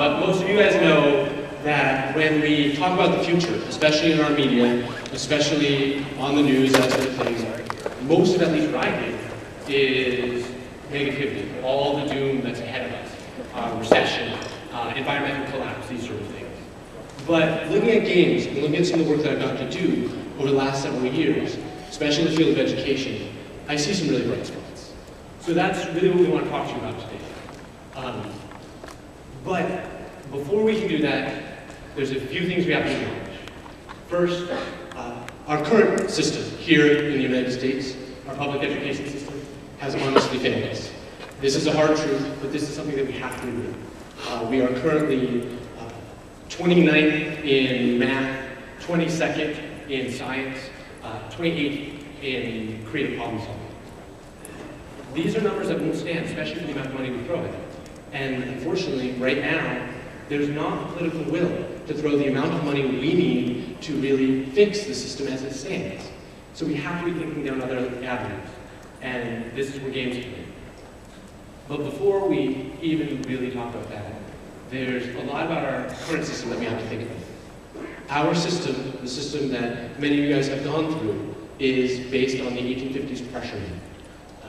but most of you guys know that when we talk about the future, especially in our media, especially on the news, that sort of thing, most of, at least what I hear, is negativity, all the doom that's ahead of us, recession, environmental collapse, these sort of things. But looking at games, and looking at some of the work that I've gotten to do over the last several years, especially in the field of education, I see some really bright spots. So that's really what we want to talk to you about today. But before we can do that, there's a few things we have to acknowledge. First, our current system here in the United States, our public education system, has honestly failed us. This is a hard truth, but this is something that we have to admit. We are currently 29th in math, 22nd in science, 28th in creative problem solving. These are numbers that won't stand, especially for the amount of money we throw at it. And unfortunately, right now, there's not the political will to throw the amount of money we need to really fix the system as it stands. So we have to be thinking down other avenues. And this is where games come in. But before we even really talk about that, there's a lot about our current system that we have to think about. Our system, the system that many of you guys have gone through, is based on the 1850s Prussia.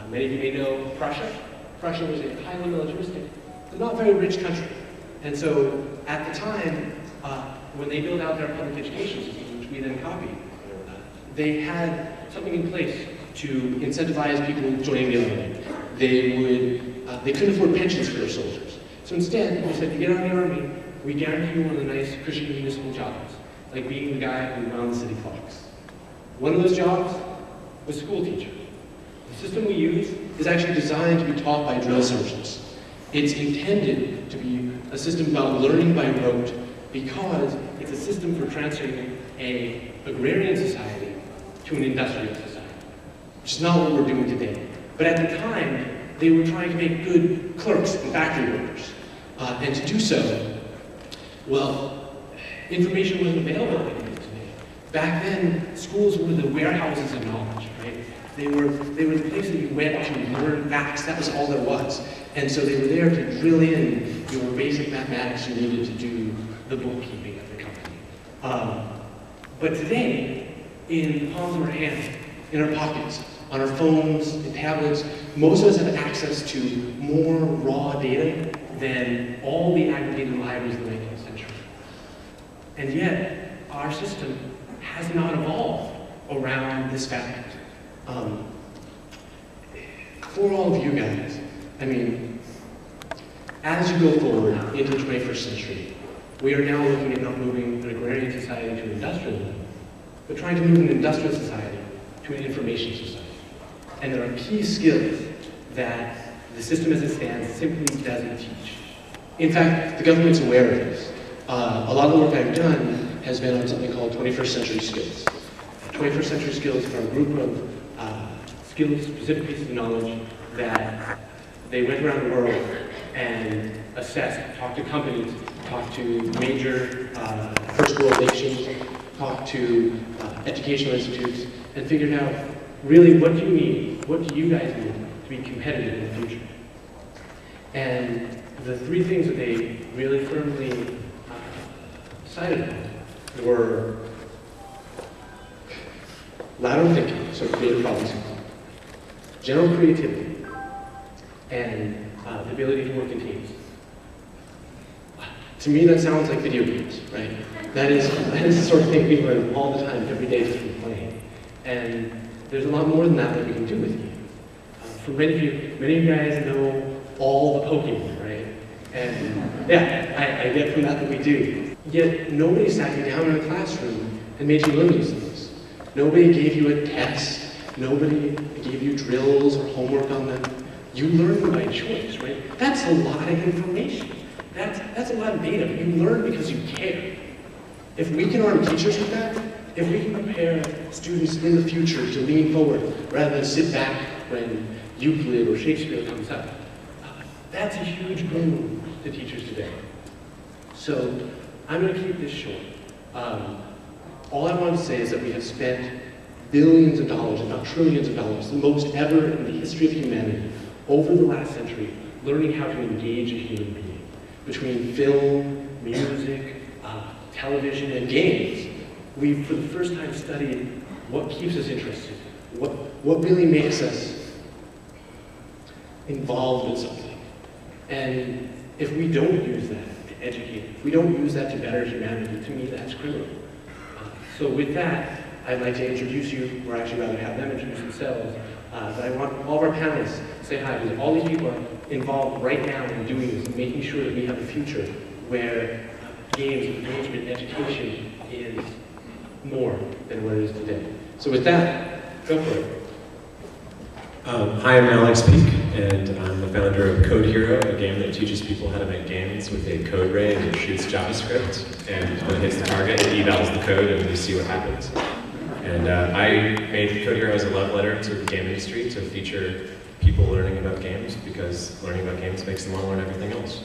Many of you may know Prussia. Prussia was a highly militaristic, but not very rich country. And so at the time, when they built out their public education system, which we then copied, they had something in place to incentivize people joining the army. They couldn't afford pensions for their soldiers. So instead, they said, to get out of the army, we guarantee you one of the nice, cushy municipal jobs, like being the guy who wound the city clocks. One of those jobs was school teacher. The system we use is actually designed to be taught by drill sergeants. It's intended to be a system about learning by rote because it's a system for transferring an agrarian society to an industrial society, which is not what we're doing today. But at the time, they were trying to make good clerks and factory workers. And to do so, well, information wasn't available like it is today. Back then, schools were the warehouses of knowledge, right? They were the place that you went to learn facts. That was all there was. And so they were there to drill in your basic mathematics you needed to do the bookkeeping of the company. But today, in the palms of our hands, in our pockets, on our phones and tablets, most of us have access to more raw data than all the aggregated libraries of the 19th century. And yet, our system has not evolved around this fact. For all of you guys, I mean, as you go forward into the 21st century, we are now looking at not moving an agrarian society to an industrial one, but trying to move an industrial society to an information society. And there are key skills that the system as it stands simply doesn't teach. In fact, the government's aware of this. A lot of the work I've done has been on something called 21st century skills. 21st century skills are a group of skills, specific pieces of knowledge that they went around the world and assessed, talked to companies, talked to major first world nations, talked to educational institutes, and figured out really what do you need, what do you guys need to be competitive in the future. And the three things that they really firmly decided on were lateral thinking, so creative problem solving, general creativity, and the ability to work in teams. To me, that sounds like video games, right? That is the sort of thing we learn all the time, every day just from playing. And there's a lot more than that we can do with you. For many of you guys know all the Pokemon, right? And yeah, I get from that we do. Yet nobody sat you down in a classroom and made you learn these things. Nobody gave you a test. Nobody gave you drills or homework on them. You learn them by choice, right? That's a lot of information. That's a lot of data, but you learn because you care. If we can arm teachers with that, if we can prepare students in the future to lean forward rather than sit back when Euclid or Shakespeare comes up, that's a huge boon to teachers today. So I'm going to keep this short. All I want to say is that we have spent billions of dollars, if not trillions of dollars, the most ever in the history of humanity, over the last century, learning how to engage a human being. between film, music, television, and games, we've for the first time studied what keeps us interested, what really makes us involved in something. And if we don't use that to educate, if we don't use that to better humanity, to me that's criminal. So with that, I'd like to introduce you, or actually rather have them introduce themselves, but I want all of our panelists to say hi, because all these people are involved right now in doing this, and making sure that we have a future where games, engagement, education is more than what it is today. So with that, go for it. Hi, I'm Alex Peak, and I'm the founder of Code Hero, a game that teaches people how to make games with a code ray that shoots JavaScript, and when it hits the target, it evals the code, and we see what happens. And I made Code Hero as a love letter to the game industry to feature people learning about games, because learning about games makes them want to learn everything else.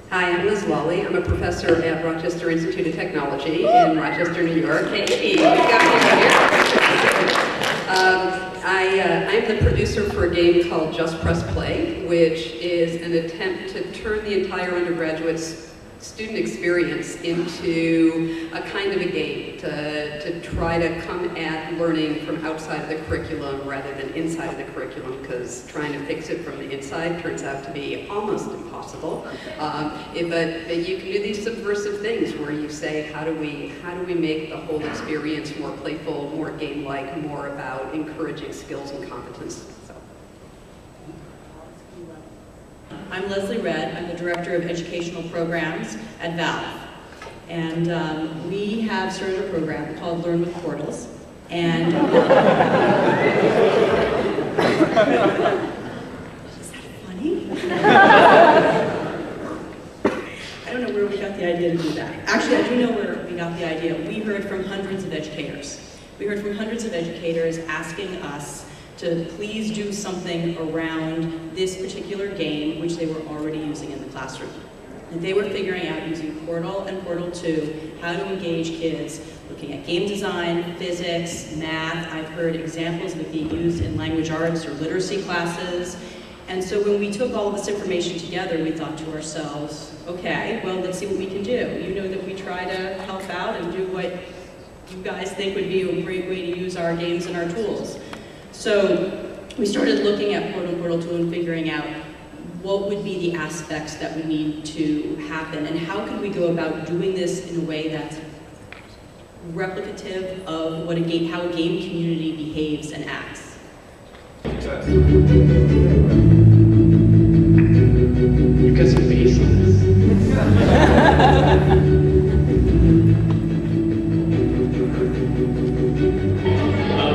Hi, I'm Liz Lawley. I'm a professor at Rochester Institute of Technology in Rochester, New York. Hey, we got you here. I'm the producer for a game called Just Press Play, which is an attempt to turn the entire undergraduate student experience into a kind of a game, to try to come at learning from outside of the curriculum rather than inside of the curriculum, because trying to fix it from the inside turns out to be almost impossible. But you can do these subversive things where you say, how do we make the whole experience more playful, more game-like, more about encouraging skills and competence. I'm Leslie Redd. I'm the Director of Educational Programs at Valve. And we have started a program called Learn with Portals. And is that funny? I don't know where we got the idea to do that. Actually, I do know where we got the idea. We heard from hundreds of educators. We heard from hundreds of educators asking us to please do something around this particular game, which they were already using in the classroom. And they were figuring out, using Portal and Portal 2, how to engage kids, looking at game design, physics, math. I've heard examples of it being used in language arts or literacy classes. And so when we took all of this information together, we thought to ourselves, okay, well, let's see what we can do. You know that we try to help out and do what you guys think would be a great way to use our games and our tools. So we started looking at Portal 2 and figuring out what would be the aspects that would need to happen, and how could we go about doing this in a way that's replicative of what how a game community behaves and acts. Success. You've got some bass on this.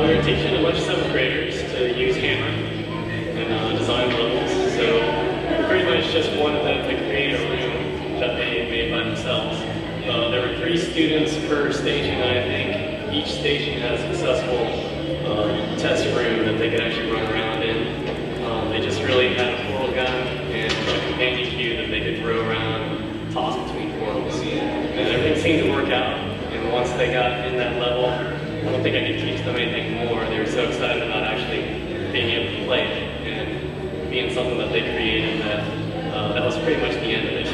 We're teaching a bunch of 7th graders to use Hammer and design levels. So pretty much just wanted them to create a room that they made by themselves. There were 3 students per station, and I think each station had a successful test room that they could actually run around in. They just really had a portal gun and a companion cube that they could throw around and toss between portals. And everything seemed to work out. And once they got in that level, I don't think I could teach them anything more. They were so excited about actually being able to play it and being something that they created that that was pretty much the end of it.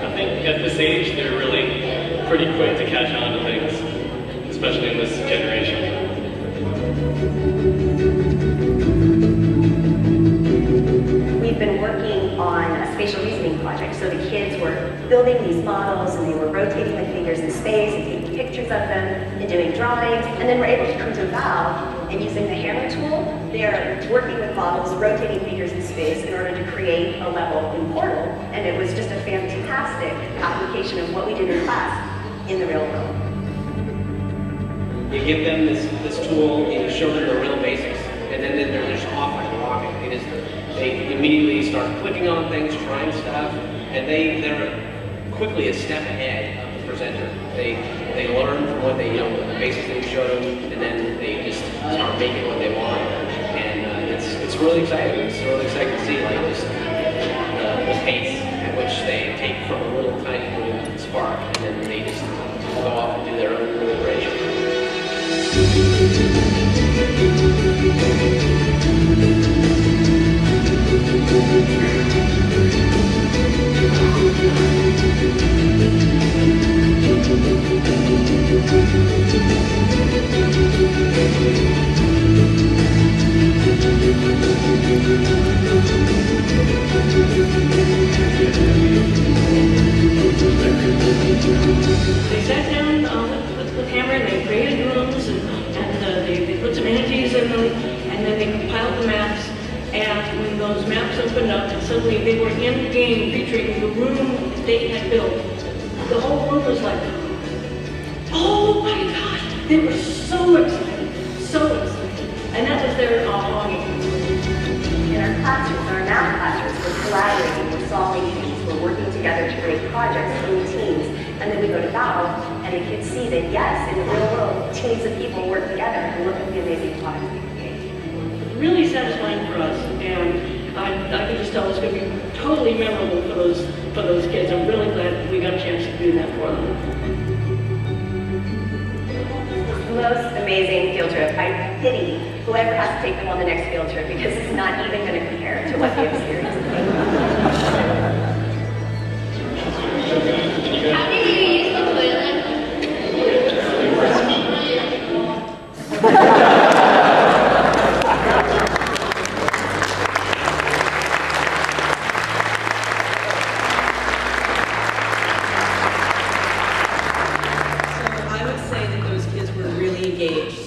I think at this age, they're really pretty quick to catch on to things, especially in this generation. We've been working on a spatial reasoning project, so the kids were building these models and they were rotating the figures in space and taking pictures of them and doing drawings, and then we're able to come to Valve and using the Hammer tool, they're working with models, rotating figures in space in order to create a level in Portal, and it was just a fantastic application of what we did in class in the real world. You give them this tool and you show them the real basics, and then they're just off like a rocket. They immediately start clicking on things, trying stuff, and they're quickly a step ahead of the presenter. They learn from what they, the basics that you showed them, and then they just start making what they want. And it's really exciting. It's really exciting to see, like, just the pace at which they take from a little tiny little spark, and then they just go off and do their own little iteration. opened up and suddenly they were in the game featuring the room they had built. The whole group was like, oh my gosh, they were so excited, so excited. And that was their longing. In our classrooms, our math classrooms, we're collaborating, we're solving issues, we're working together to create projects in teams. And then we go to Valve, and the kids see that, yes, in the real world, teams of people work together and look at the amazing products we create. Really satisfying for us, and I can just tell it's going to be totally memorable for those kids. I'm really glad we got a chance to do that for them. The most amazing field trip. I pity whoever has to take them on the next field trip because it's not even going to compare to what they experienced. How do you use the toilet?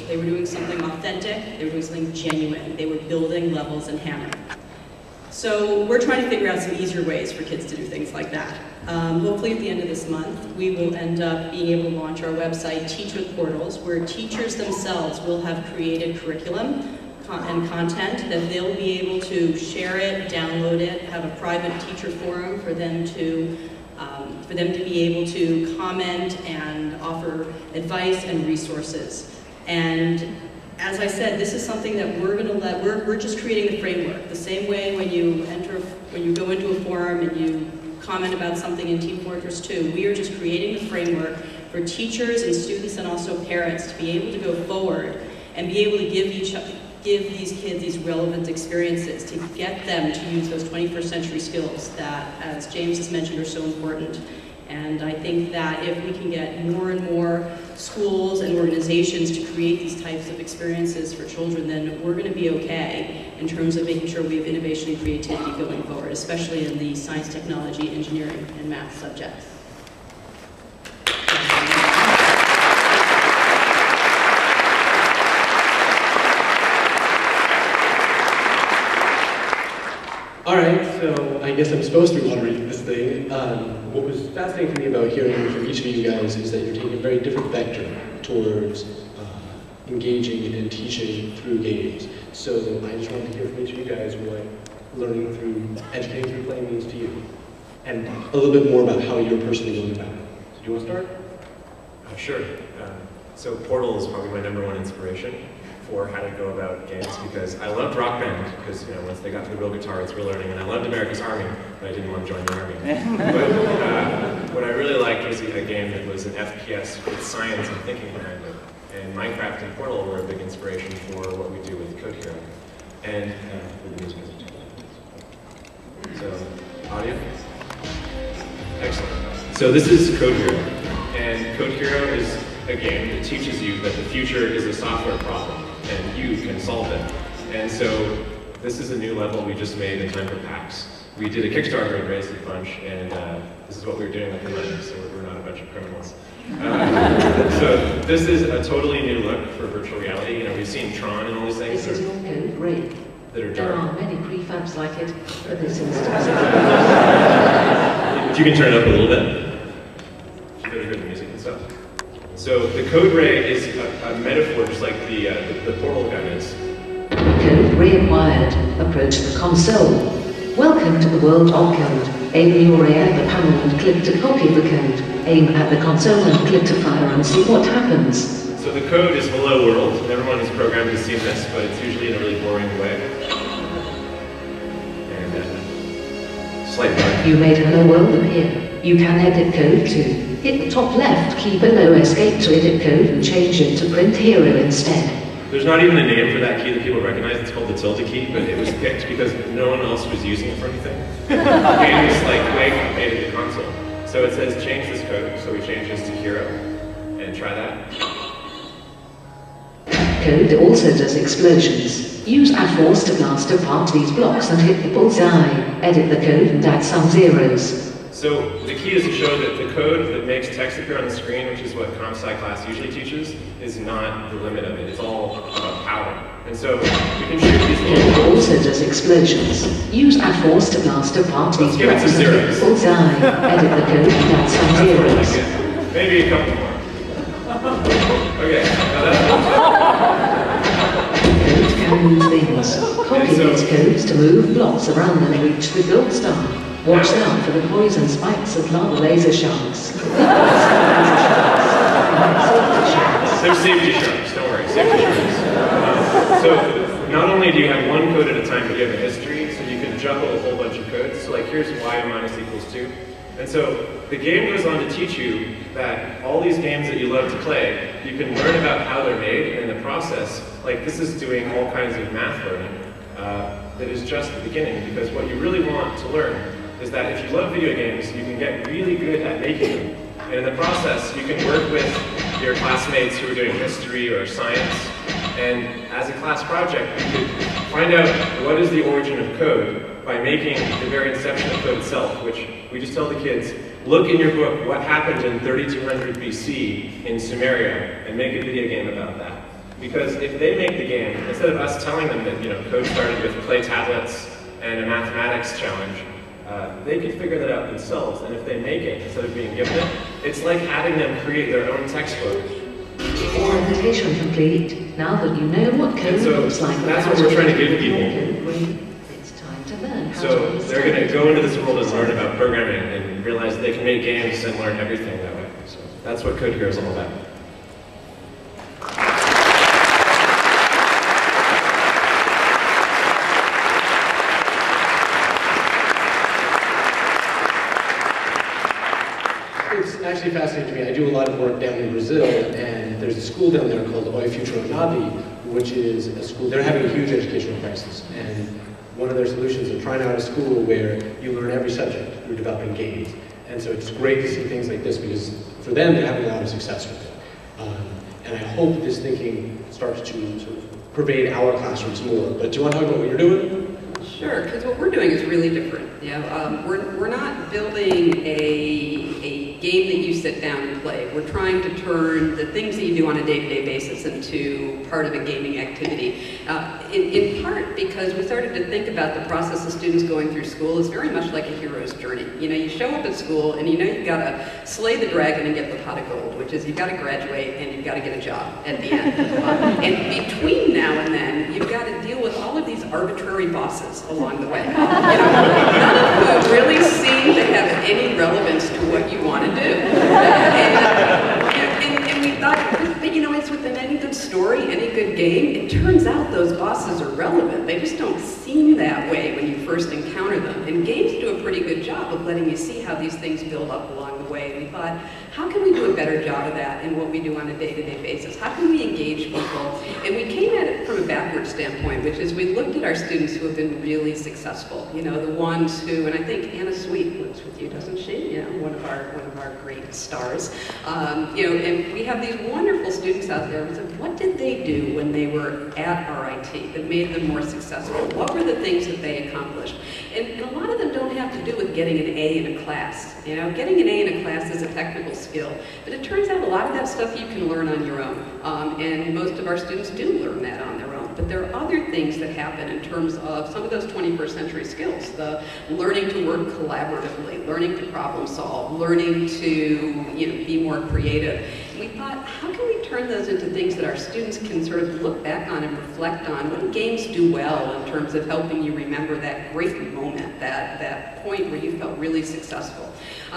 They were doing something authentic, they were doing something genuine, they were building levels in Hammer. So we're trying to figure out some easier ways for kids to do things like that. Hopefully at the end of this month, we will end up being able to launch our website, Teach with Portals, where teachers themselves will have created curriculum and content that they'll be able to share it, download it, have a private teacher forum for them to be able to comment and offer advice and resources. And as I said, this is something that we're just creating the framework. The same way when you go into a forum and you comment about something in Team Fortress 2, we are just creating the framework for teachers and students and also parents to be able to go forward and be able to give these kids these relevant experiences to get them to use those 21st century skills that, as James has mentioned, are so important. And I think that if we can get more and more schools and organizations to create these types of experiences for children, then we're going to be okay in terms of making sure we have innovation and creativity going forward, especially in the science, technology, engineering, and math subjects. All right, so I guess I'm supposed to be moderating this thing. What was fascinating to me about hearing from each of you guys is that you're taking a very different vector towards engaging and teaching through games. So I just wanted to hear from each of you guys what learning through, educating through play means to you, and a little bit more about how you're personally going about it. So do you want to start? Sure. So Portal is probably my #1 inspiration for how to go about games, because I loved Rock Band, because once they got to the real guitar, it's real learning, and I loved America's Army, but I didn't want to join the army. But what I really liked was a game that was an FPS with science and thinking behind it. And Minecraft and Portal were a big inspiration for what we do with Code Hero. And with the music. So, audio? Excellent. So this is Code Hero. And Code Hero is a game that teaches you that the future is a software problem, and you can solve it. And so this is a new level we just made in time for PAX. We did a Kickstarter and raised a bunch, and this is what we were doing with the money, so we're not a bunch of criminals. So this is a totally new look for virtual reality. We've seen Tron and all these things This is your code red. That are There dark. are many prefabs like it, but this instance. If you can turn it up a little bit. You better hear the music and stuff. So the code ray is a metaphor, just like the portal gun is. Code reacquired. Approach the console. Welcome to the world of code. Aim your ray at the panel and click to copy the code. Aim at the console and click to fire and see what happens. So the code is hello world, and everyone who's programmed has seen this, but it's usually in a really boring way. And slight bug. You made hello world appear. You can edit code too. Hit the top left key below escape to edit code and change it to print hero instead. There's not even a name for that key that people recognize. It's called the tilde key, but it was picked because no one else was using it for anything. The game is like way complicated the console. So it says change this code, so we change this to hero. And try that. Code also does explosions. Use A-Force to blast apart these blocks and hit the bullseye. Edit the code and add some zeros. So the key is to show that the code that makes text appear on the screen, which is what comp sci class usually teaches, is not the limit of it. It's all about power. And so we can shoot these It also does explosions. Use a force to blast apart these give it some zeros. or die. Edit the code and add some That's what I like zeros. it. Maybe a couple more. Okay, now that's Code can move things. Copy these codes to move blocks around and reach the gold star. Watch out for the poison spikes of lava laser sharks. They're safety sharks, don't worry, safety sharks. So not only do you have one code at a time, but you have a history, so you can juggle a whole bunch of codes. So like here's y minus equals 2. And so the game goes on to teach you that all these games that you love to play, you can learn about how they're made, and in the process, like this is doing all kinds of math learning that is just the beginning, because what you really want to learn is that if you love video games, you can get really good at making them. And in the process, you can work with your classmates who are doing history or science, and as a class project, you could find out what is the origin of code by making the very inception of code itself, which we just tell the kids, look in your book what happened in 3200 BC in Sumeria, and make a video game about that. Because if they make the game, instead of us telling them that code started with play tablets and a mathematics challenge, they could figure that out themselves, and if they make it instead of being given it, it's like having them create their own textbook. Application complete. Now that you know what code looks like, that's what we're trying to give people. It's time to learn how So to they're going to go into this world and learn about programming and realize they can make games and learn everything that way. So that's what Code Hero is all about. It's actually fascinating to me. I do a lot of work down in Brazil, and there's a school down there called Oi Futuro Navi, which is a school, they're having a huge educational crisis, and one of their solutions is trying out a school where you learn every subject through developing games. And so it's great to see things like this, because for them, they're having a lot of success with it. And I hope this thinking starts to sort of pervade our classrooms more. But do you want to talk about what you're doing? Sure, because what we're doing is really different. We're not building a game that you sit down and play. We're trying to turn the things that you do on a day-to-day basis into part of a gaming activity. In part because we started to think about the process of students going through school is very much like a hero's journey. You show up at school and you've got to slay the dragon and get the pot of gold, which is you've got to graduate and you've got to get a job at the end. And between now and then, you've got to deal with all of these arbitrary bosses along the way. None of whom really seem to have any relevance to what you want to do. And we thought, but it's within any good story, any good game, it turns out those bosses are relevant. They just don't seem that way when you first encounter them. And games do a pretty good job of letting you see how these things build up along the way. And we thought, how can we do a better job of that in what we do on a day-to-day basis? How can we engage people? And we came at it from a backward standpoint, which is we looked at our students who have been really successful. The ones who, and I think Anna Sweet works with you, doesn't she? One of our great stars. And we have these wonderful students out there. We said, what did they do when they were at RIT that made them more successful? What were the things that they accomplished? And a lot of them don't have to do with getting an A in a class. Getting an A in a class is a technical skill, but it turns out a lot of that stuff you can learn on your own. And most of our students do learn that on their own. But there are other things that happen in terms of some of those 21st century skills, the learning to work collaboratively, learning to problem solve, learning to be more creative. And we thought, how can we turn those into things that our students can sort of look back on and reflect on? What do games do well in terms of helping you remember that great moment, that point where you felt really successful?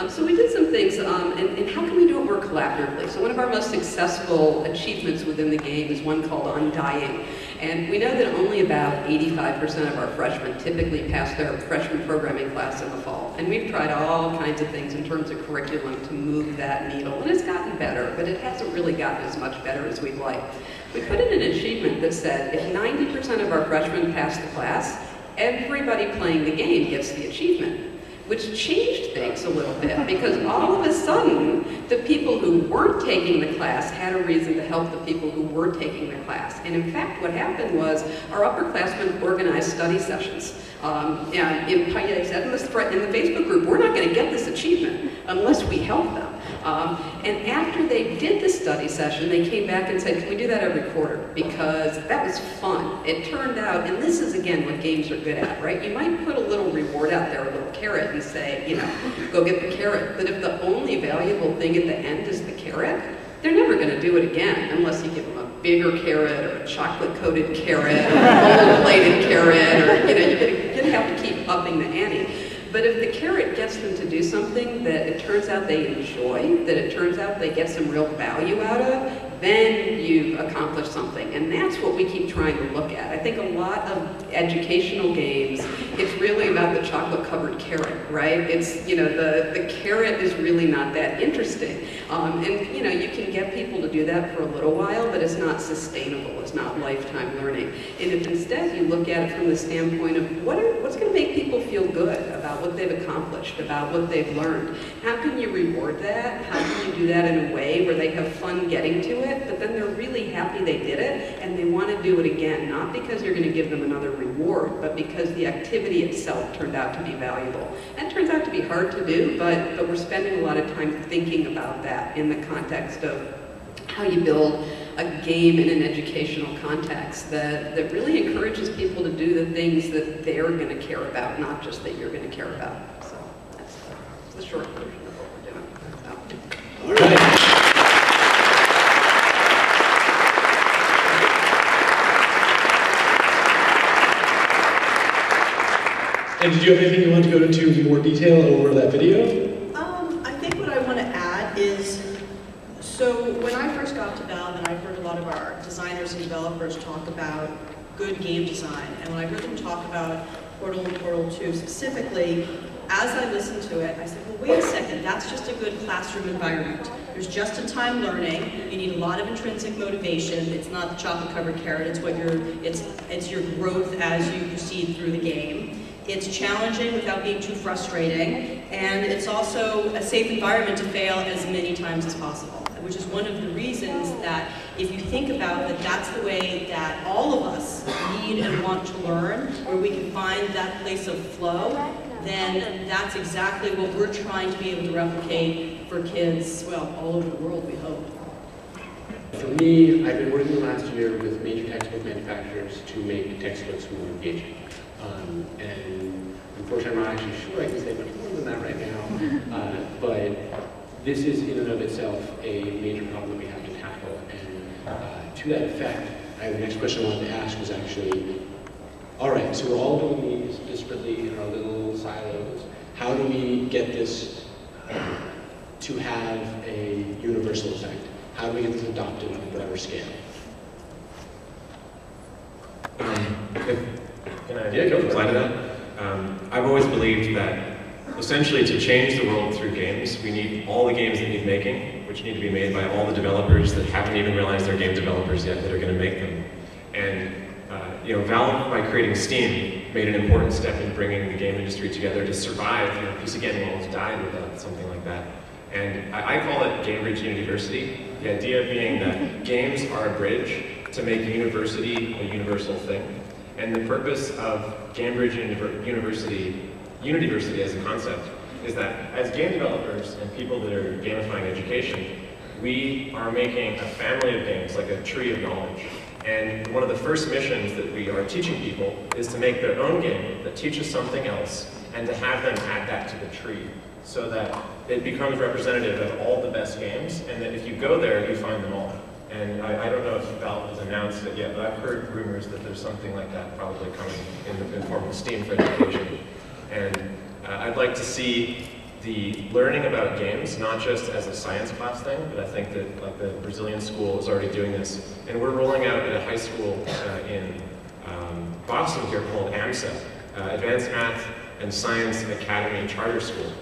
So we did some things, and how can we do it more collaboratively? So one of our most successful achievements within the game is one called Undying. And we know that only about 85% of our freshmen typically pass their freshman programming class in the fall. And we've tried all kinds of things in terms of curriculum to move that needle. And it's gotten better, but it hasn't really gotten as much better as we'd like. We put in an achievement that said if 90% of our freshmen pass the class, everybody playing the game gets the achievement, which changed things a little bit, because all of a sudden, the people who weren't taking the class had a reason to help the people who were taking the class. And in fact, what happened was our upperclassmen organized study sessions. And I said in the Facebook group, we're not going to get this achievement unless we help them. And after they did the study session, they came back and said, can we do that every quarter? Because that was fun. It turned out, and this is again what games are good at, right? You might put a little reward out there, a little carrot, and say, you know, go get the carrot. But if the only valuable thing at the end is the carrot, they're never going to do it again unless you give them a bigger carrot or a chocolate-coated carrot or a gold-plated carrot, or, you know, you're going to have to keep upping the ante. But if the carrot gets them to do something that it turns out they enjoy, that it turns out they get some real value out of, then you've accomplished something. And that's what we keep trying to look at. I think a lot of educational games, it's really about the chocolate-covered carrot, right? It's, you know, the carrot is really not that interesting. And, you know, you can get people to do that for a little while, but it's not sustainable. It's not lifetime learning. And if instead you look at it from the standpoint of what's going to make people feel good about what they've accomplished, about what they've learned, how can you reward that? How can you do that in a way where they have fun getting to it, but then they're really happy they did it and they want to do it again, not because you're going to give them another reward, but because the activity itself turned out to be valuable. And it turns out to be hard to do, but we're spending a lot of time thinking about that in the context of how you build a game in an educational context that really encourages people to do the things that they're going to care about, not just that you're going to care about. So that's the short version of what we're doing. All right. And did you have anything you want to go into more detail over that video? I think what I want to add is, so when I first got to Valve, and I heard a lot of our designers and developers talk about good game design, and when I heard them talk about Portal and Portal 2 specifically, as I listened to it, I said, well, wait a second, that's just a good classroom environment. There's just-in-time learning. You need a lot of intrinsic motivation. It's not the chocolate-covered carrot. It's it's your growth as you proceed through the game. It's challenging without being too frustrating, and it's also a safe environment to fail as many times as possible, which is one of the reasons that if you think about that, that's the way that all of us need and want to learn, where we can find that place of flow, then that's exactly what we're trying to be able to replicate for kids, well, all over the world, we hope. For me, I've been working the last year with major textbook manufacturers to make textbooks more engaging. And unfortunately, I'm not actually sure I can say much more than that right now. But this is in and of itself a major problem that we have to tackle. And to that effect, the next question I wanted to ask was actually, all right, so we're all doing these disparately in our little silos. How do we get this to have a universal effect? How do we get this adopted on a broader scale? Can I reply to that? I've always believed that essentially to change the world through games, we need all the games that need making, which need to be made by all the developers that haven't even realized they're game developers yet that are going to make them. And you know, Valve, by creating Steam, made an important step in bringing the game industry together to survive. You know, PC gaming almost died without something like that. And I call it Gamebridge University. The idea being that games are a bridge to make university a universal thing. And the purpose of Gamebridge University, Unidiversity as a concept, is that as game developers and people that are gamifying education, we are making a family of games, like a tree of knowledge. And one of the first missions that we are teaching people is to make their own game that teaches something else and to have them add that to the tree so that it becomes representative of all the best games and that if you go there, you find them all. And I don't know if Valve has announced it yet, but I've heard rumors that there's something like that probably coming in the form of Steam for education. And I'd like to see the learning about games, not just as a science class thing, but I think that like the Brazilian school is already doing this. And we're rolling out at a high school in Boston here called AMSA, Advanced Math and Science Academy Charter School.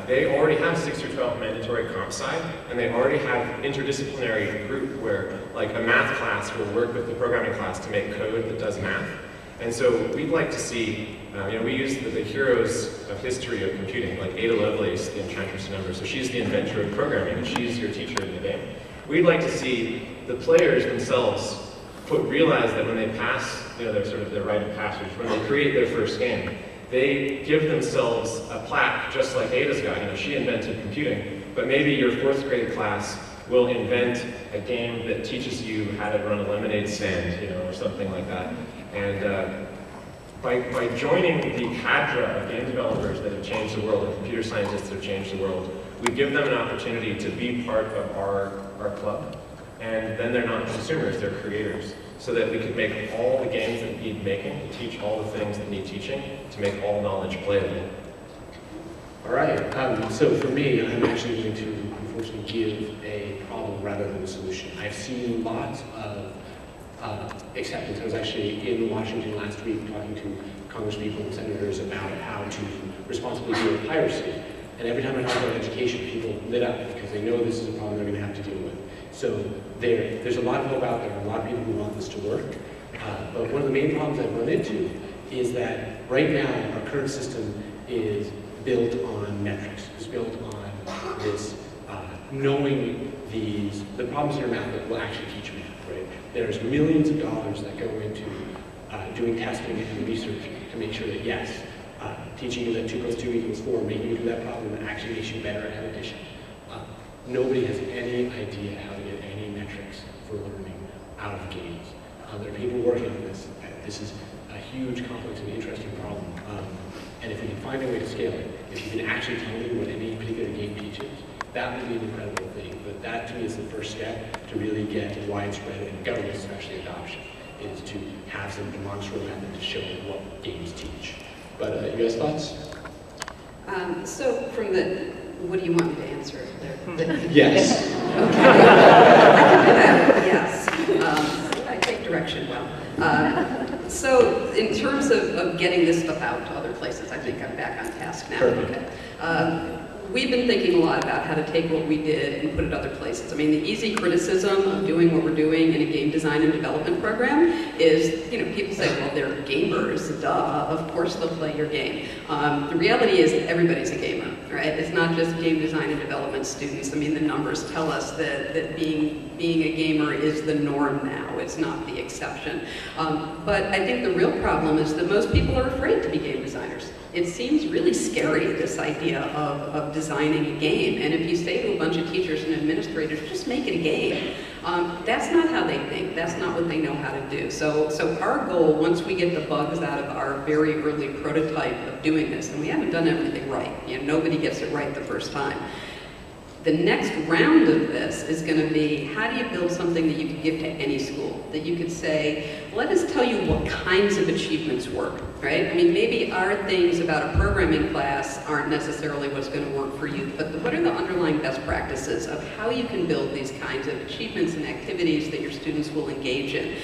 They already have 6 through 12 mandatory comp sci, and they already have interdisciplinary group where like a math class will work with the programming class to make code that does math. And so we'd like to see, we use the heroes of history of computing, like Ada Lovelace, the enchantress of numbers. So she's the inventor of programming, and she's your teacher in the game. We'd like to see the players themselves realize that when they pass, their rite of passage, when they create their first game, they give themselves a plaque, just like Ada's got. She invented computing, but maybe your 4th grade class will invent a game that teaches you how to run a lemonade stand, or something like that. And by joining the cadre of game developers that have changed the world, and computer scientists that have changed the world, we give them an opportunity to be part of our club. And then they're not consumers, they're creators. So that we could make all the games that need making, to teach all the things that need teaching, to make all knowledge playable. All right, so for me, I'm actually going to unfortunately give a problem rather than a solution. I've seen lots of acceptance. I was actually in Washington last week talking to congresspeople and senators about how to responsibly deal with piracy. And every time I talk about education, people lit up because they know this is a problem they're going to have to deal with. So there's a lot of hope out there, a lot of people who want this to work. But one of the main problems I've run into is that right now our current system is built on metrics. It's built on this knowing the problems in your math that will actually teach math, right? There's millions of dollars that go into doing testing and research to make sure that yes, teaching you that 2 + 2 = 4, making you do that problem that actually makes you better at addition. Nobody has any idea how to get any metrics for learning out of games. There are people working on this. This is a huge, complex, and interesting problem. And if we can find a way to scale it, if you can actually tell me what any particular game teaches, that would be an incredible thing. But that, to me, is the first step to really get widespread, and government especially, adoption, is to have some demonstrable method to show what games teach. But you guys' thoughts? So from what do you want me to answer there? Yes. Okay. I can do that, yes. I take direction well. So in terms of getting this stuff out to other places, I think I'm back on task now. Perfect. Okay. We've been thinking a lot about how to take what we did and put it other places. I mean, the easy criticism of doing what we're doing in a game design and development program is, people say, well, they're gamers, duh, of course they'll play your game. The reality is that everybody's a gamer, right? It's not just game design and development students. I mean, the numbers tell us that being a gamer is the norm now. It's not the exception. But I think the real problem is that most people are afraid to be game designers. It seems really scary, this idea of designing a game. And if you say to a bunch of teachers and administrators, just make it a game, that's not how they think. That's not what they know how to do. So our goal, once we get the bugs out of our very early prototype of doing this, and we haven't done everything right, nobody gets it right the first time. The next round of this is going to be, how do you build something that you could give to any school? That you could say, let us tell you what kinds of achievements work, right? I mean, maybe our things about a programming class aren't necessarily what's going to work for you, but what are the underlying best practices of how you can build these kinds of achievements and activities that your students will engage in?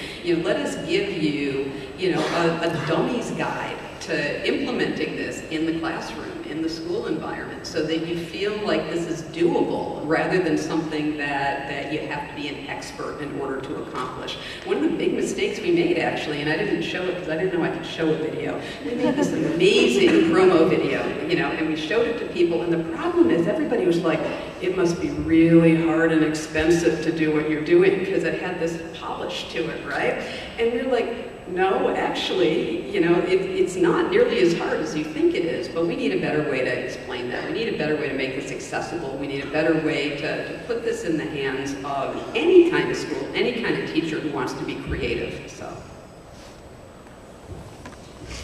Let us give you, a dummies guide to implementing this in the classroom, in the school environment, so that you feel like this is doable rather than something that you have to be an expert in order to accomplish. One of the big mistakes we made, actually, and I didn't show it because I didn't know I could show a video, we made this amazing promo video, and we showed it to people, and the problem is everybody was like, it must be really hard and expensive to do what you're doing because it had this polish to it, right? And we're like, no, actually, it's not nearly as hard as you think it is, but we need a better way to explain that. We need a better way to make this accessible. We need a better way to put this in the hands of any kind of school, any kind of teacher who wants to be creative. So,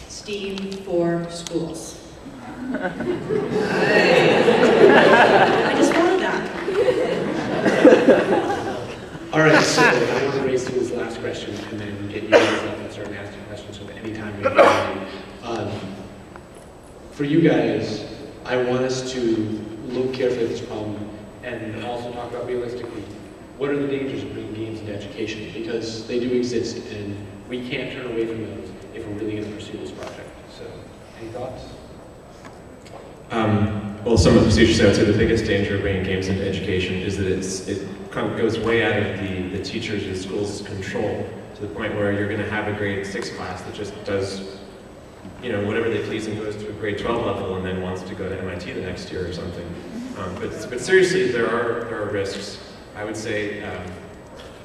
STEAM for schools. I just wanted that. All right, so I want to raise Sue's last question and then get you guys up and start asking questions of any time we have. For you guys, I want us to look carefully at this problem and also talk about realistically, what are the dangers of bringing games into education? Because they do exist and we can't turn away from those if we're really going to pursue this project. So, any thoughts? Well, some of the procedures I would say the biggest danger of bringing games into education is that it kind of goes way out of the teachers' and schools' control to the point where you're going to have a grade 6 class that just does, you know, whatever they please and goes to a grade 12 level and then wants to go to MIT the next year or something. But seriously, there are risks. I would say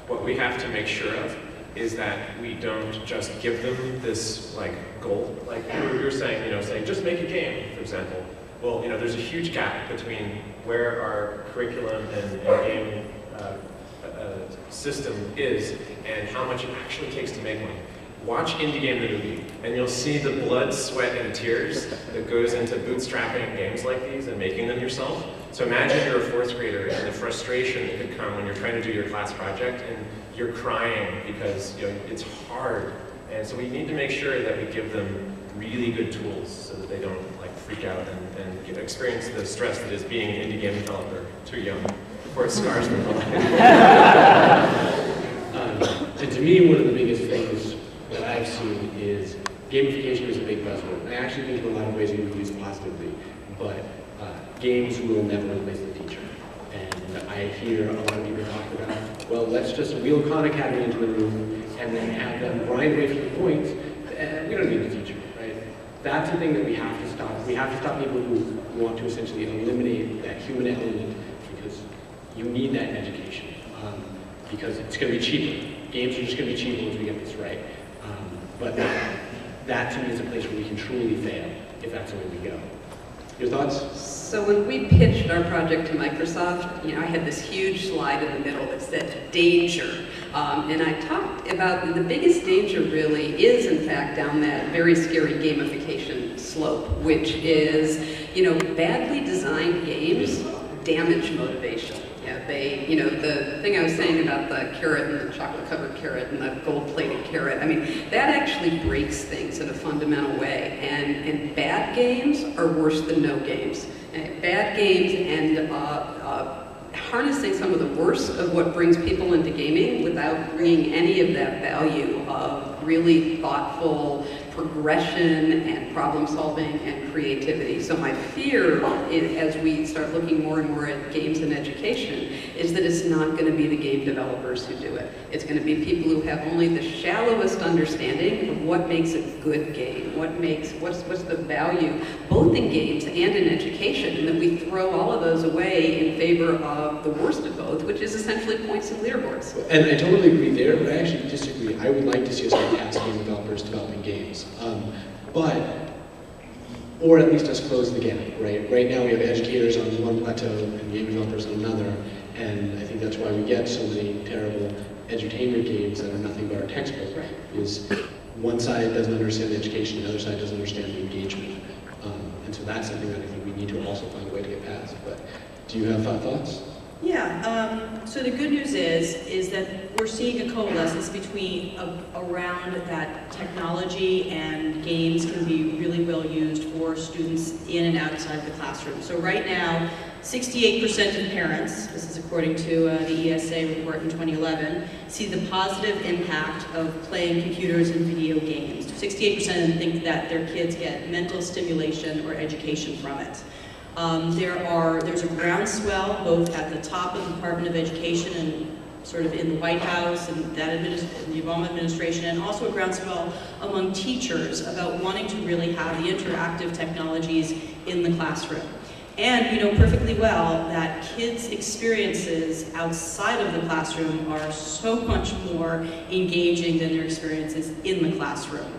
what we have to make sure of is that we don't just give them this like goal, like you were saying, you know, saying just make a game, for example. Well, you know, there's a huge gap between where our curriculum and game system is and how much it actually takes to make one. Watch Indie Game the movie, and you'll see the blood, sweat, and tears that goes into bootstrapping games like these and making them yourself. So imagine you're a 4th grader and the frustration that could come when you're trying to do your class project and you're crying because, you know, it's hard. And so we need to make sure that we give them really good tools so that they don't like freak out and experience the stress that is being an indie game developer too young before it scars them for life. And to me, one of the biggest things that I've seen is gamification is a big buzzword. I actually think in a lot of ways it can be used positively, but games will never replace the teacher. And I hear a lot of people talk about, well, let's just wheel Khan Academy into the room and then have them grind away for the points. We don't need the teacher, right? That's the thing that we have to stop. We have to stop people who want to essentially eliminate that human element because you need that in education. Because it's going to be cheaper. Games are just going to be cheaper once we get this right. But that to me is a place where we can truly fail if that's the way we go. Your thoughts? So when we pitched our project to Microsoft, you know, I had this huge slide in the middle that said danger. And I talked about the biggest danger really is in fact down that very scary gamification slope, which is, you know, badly designed games damage motivation. Yeah, they, you know, the thing I was saying about the carrot and the chocolate-covered carrot and the gold-plated carrot, I mean, that actually breaks things in a fundamental way. And bad games are worse than no games. Bad games and harnessing some of the worst of what brings people into gaming without bringing any of that value of really thoughtful progression and problem solving and creativity. So my fear as we start looking more and more at games and education is that it's not going to be the game developers who do it. It's going to be people who have only the shallowest understanding of what makes a good game, what's the value both in games and in education, and then we throw all of those away in favor of the worst of both, which is essentially points and leaderboards. And I totally agree there, but I actually disagree. I would like to see us get past game developers developing games. Or at least us close the gap, right? Right now we have educators on one plateau and game developers on another, and I think that's why we get so many terrible edutainment games that are nothing but our textbook, right? Is one side doesn't understand the education, the other side doesn't understand the engagement. And so that's something that I think we need to also find a way to get past. But do you have thoughts? Yeah, so the good news is that we're seeing a coalescence between around that technology and games can be really well used for students in and outside the classroom. So right now, 68% of parents, this is according to the ESA report in 2011, see the positive impact of playing computers and video games. 68% of them think that their kids get mental stimulation or education from it. There's a groundswell both at the top of the Department of Education and sort of in the White House and the Obama administration, and also a groundswell among teachers about wanting to really have the interactive technologies in the classroom. And we know perfectly well that kids' experiences outside of the classroom are so much more engaging than their experiences in the classroom.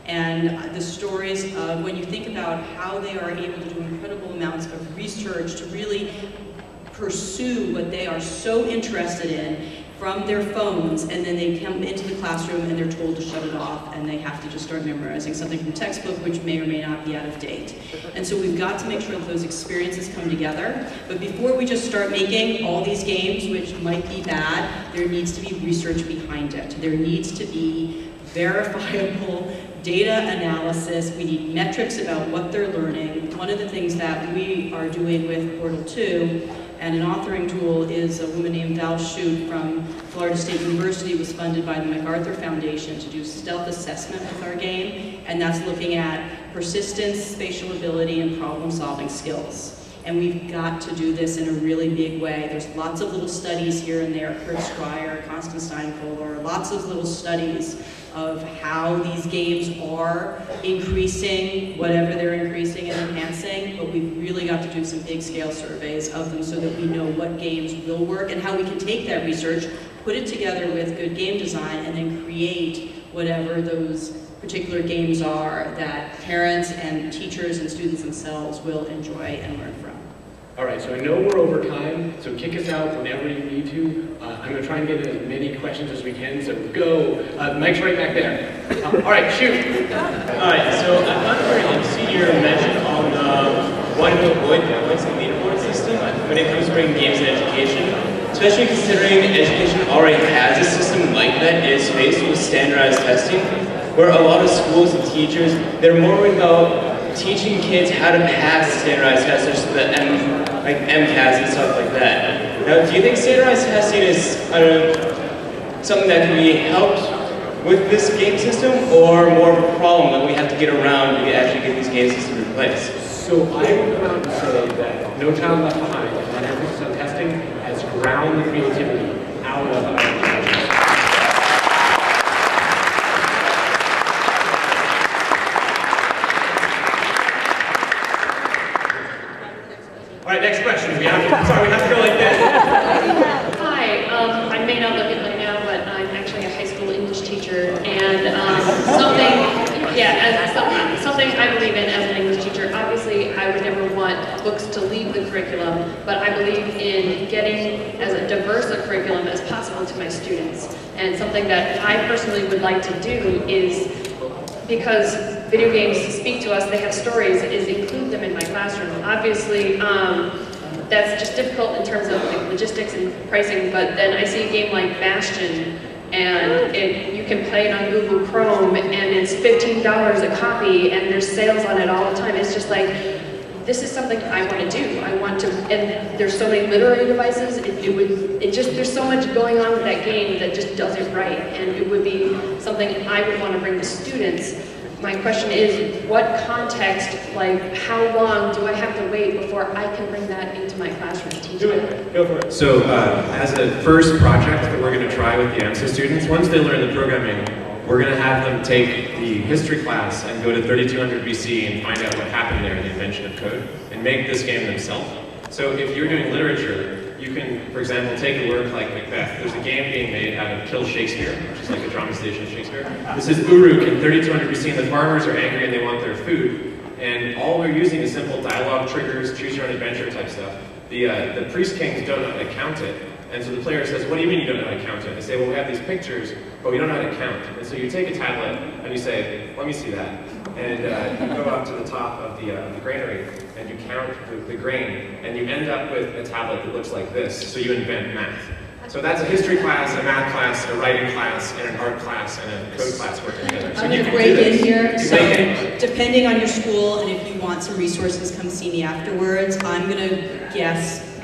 And the stories of when you think about how they are able to do incredible amounts of research to really pursue what they are so interested in from their phones, and then they come into the classroom and they're told to shut it off and they have to just start memorizing something from textbook which may or may not be out of date. And so we've got to make sure that those experiences come together. But before we just start making all these games, which might be bad, there needs to be research behind it. There needs to be verifiable data analysis. We need metrics about what they're learning. One of the things that we are doing with Portal 2 and an authoring tool is a woman named Val Shute from Florida State University, was funded by the MacArthur Foundation to do stealth assessment with our game, and that's looking at persistence, spatial ability, and problem-solving skills. And we've got to do this in a really big way. There's lots of little studies here and there, Kurt Schreier, Constance Steinfuller, lots of little studies of how these games are increasing, whatever they're increasing and enhancing, but we've really got to do some big scale surveys of them so that we know what games will work and how we can take that research, put it together with good game design, and then create whatever those particular games are that parents and teachers and students themselves will enjoy and learn from. All right, so I know we're over time, so kick us out whenever you need to. I'm going to try and get as many questions as we can, so go. Mike's right back there. All right, shoot. All right, so I'm not very interested in your mention on wanting to avoid the leaderboard system when it comes to bringing games in education, especially considering education already has a system like that is faced with standardized testing, where a lot of schools and teachers, they're more worried about teaching kids how to pass standardized tests, such as the MCAS and stuff like that. Now, do you think standardized testing is, something that can be helped with this game system, or more of a problem that we have to get around to actually get these game systems in place? So I would come out and say that No Child Left Behind and emphasis on testing has ground the creativity out of our education. All right, next question. We have to go like this. Hi, I may not look it right now, but I'm actually a high school English teacher, and something I believe in as an English teacher. Obviously, I would never want books to leave the curriculum, but I believe in getting as a diverse a curriculum as possible to my students. And something that I personally would like to do is, because video games speak to us, they have stories, is include them in my classroom. Obviously, that's just difficult in terms of like, logistics and pricing, but then I see a game like Bastion, and you can play it on Google Chrome, and it's $15 a copy, and there's sales on it all the time. It's just like, this is something I want to do. I want to, and there's so many literary devices, there's so much going on with that game that just does it right, and it would be something I would want to bring to students. My question is, what context, like how long do I have to wait before I can bring that into my classroom and teach it? Go for it. So as a first project that we're going to try with the AMSA students, once they learn the programming, we're going to have them take the history class and go to 3200 BC and find out what happened there in the invention of code and make this game themselves. So if you're doing literature, you can, for example, take a work like Macbeth. There's a game being made out of Kill Shakespeare, which is like a dramatization of Shakespeare. This is Uruk in 3200 BC, and the farmers are angry and they want their food. And all we're using is simple dialogue triggers, choose your own adventure type stuff. The priest kings don't know how to count it. And so the player says, what do you mean you don't know how to count it? They say, well, we have these pictures, but we don't know how to count. And so you take a tablet and you say, let me see that. And you go up to the top of the granary and you count the grain, and you end up with a tablet that looks like this. So you invent math. So that's a history class, a math class, a writing class, and an art class, and a code class working together. So I'm going to break in here. So depending on your school, and if you want some resources, come see me afterwards. I'm going to guess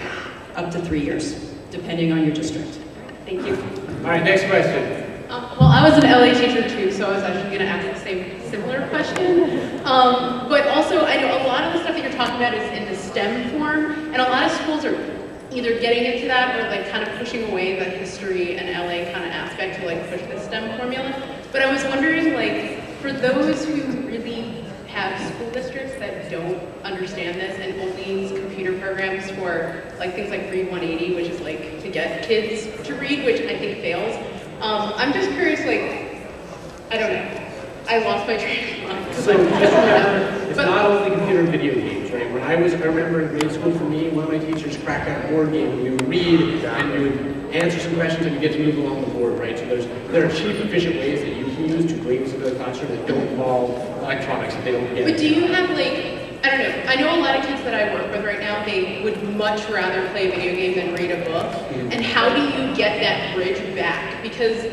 up to 3 years, depending on your district. Thank you. All right, next question. Well, I was an LA teacher too, so I was actually going to ask the same similar question. But also, I know a lot of the stuff that you're talking about is in the STEM form, and a lot of schools are either getting into that or like kind of pushing away the history and LA kind of aspect to like push the STEM formula. But I was wondering, like, for those who really have school districts that don't understand this and only use computer programs for like things like Read 180, which is like to get kids to read, which I think fails. I'm just curious, like, I don't know. I lost my train of thought. So just remember, it's not only computer and video games, right? When I remember in grade school for me, one of my teachers cracked out a board game where you would read and you would answer some questions and you get to move along the board, right? So there are cheap, efficient ways that you can use to bring into the classroom that don't involve electronics that they don't get. But do you have, like, I don't know, I know a lot of kids that I work with right now, they would much rather play a video game than read a book. And how do you get that bridge back? Because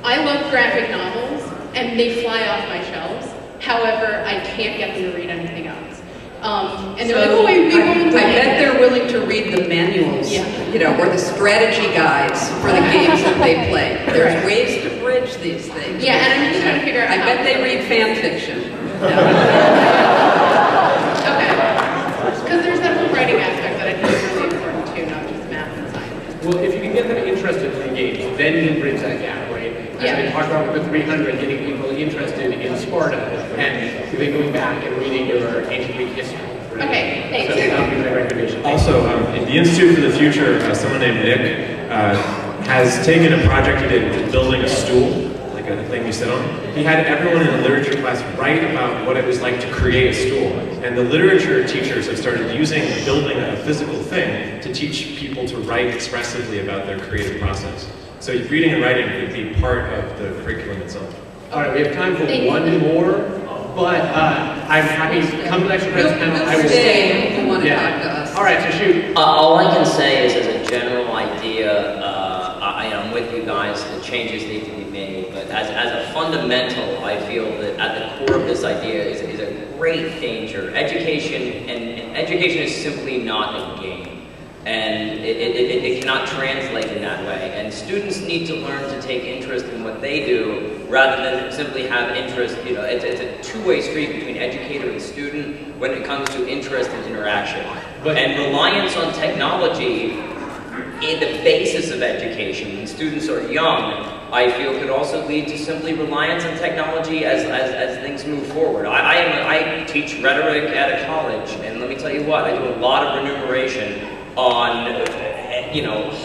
I love graphic novels, and they fly off my shelves. However, I can't get them to read anything else. And they're like, oh, I bet they're willing to read the manuals, you know, or the strategy guides for the games that they play. There's ways to bridge these things. Yeah, and I'm just trying to figure out I bet they read fan fiction. Okay. Because there's that whole writing aspect. kind of interested in games, then he bridge that gap, right? Yeah. And talk about with the 300, getting people interested in Sparta, and then going back and reading your ancient Greek history. Right? Okay, thanks. So that would be my recommendation. Also, in the Institute for the Future, someone named Nick has taken a project he did with building a stool, like a thing you sit on. He had everyone in the literature class write about what it was like to create a stool. And the literature teachers have started using building a physical thing to teach people to write expressively about their creative process. So reading and writing could be part of the curriculum itself. All right, we have time for one more, but I'm happy to come to the extra credits panel. I will stay if you want to talk to us. All right, so shoot. All I can say is, as a general idea, I'm with you guys, the changes need to be made, but as a fundamental, I feel that at the core of this idea is a great danger. Education, and education is simply not a game. And it cannot translate in that way. And students need to learn to take interest in what they do rather than simply have interest. You know, it's a two-way street between educator and student when it comes to interest and interaction. And reliance on technology in the basis of education when students are young, I feel could also lead to simply reliance on technology as things move forward. I teach rhetoric at a college, and let me tell you what, I do a lot of remuneration on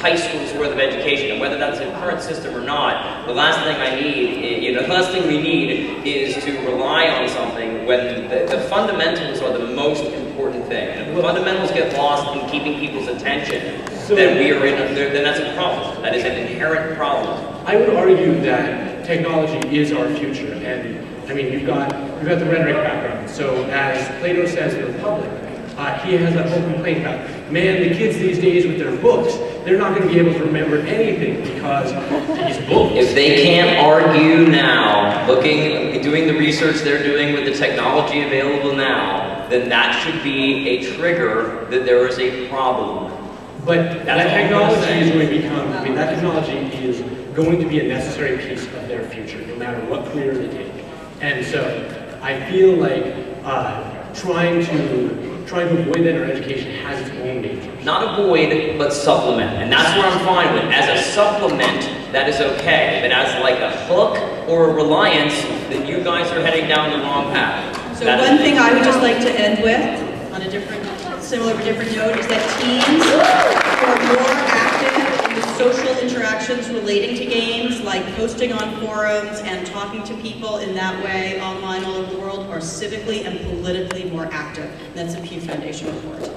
high school's worth of education, and whether that's a current system or not, the last thing I need, the last thing we need is to rely on something when the fundamentals are the most important thing. And if the fundamentals get lost in keeping people's attention, then then that's a problem. That is an inherent problem. I would argue that technology is our future, and I mean you've got the rhetoric background. So as Plato says in the Republic, he has that whole complaint about, man, the kids these days with their books, they're not going to be able to remember anything because these books. If they can't argue now, doing the research they're doing with the technology available now, then that should be a trigger that there is a problem. But that technology is going to become, that technology is going to be a necessary piece of their future, no matter what career they take. And so I feel like trying to avoid that in our education has its own dangers. Not avoid, but supplement. And that's what I'm fine with. As a supplement, that is okay. But as like a hook or a reliance, then you guys are heading down the wrong path. So one thing I would just like to end with, on a different note, is that teens who are more active in the social interactions relating to games, like posting on forums and talking to people in that way online all over the world, are civically and politically more active. And that's a Pew Foundation report.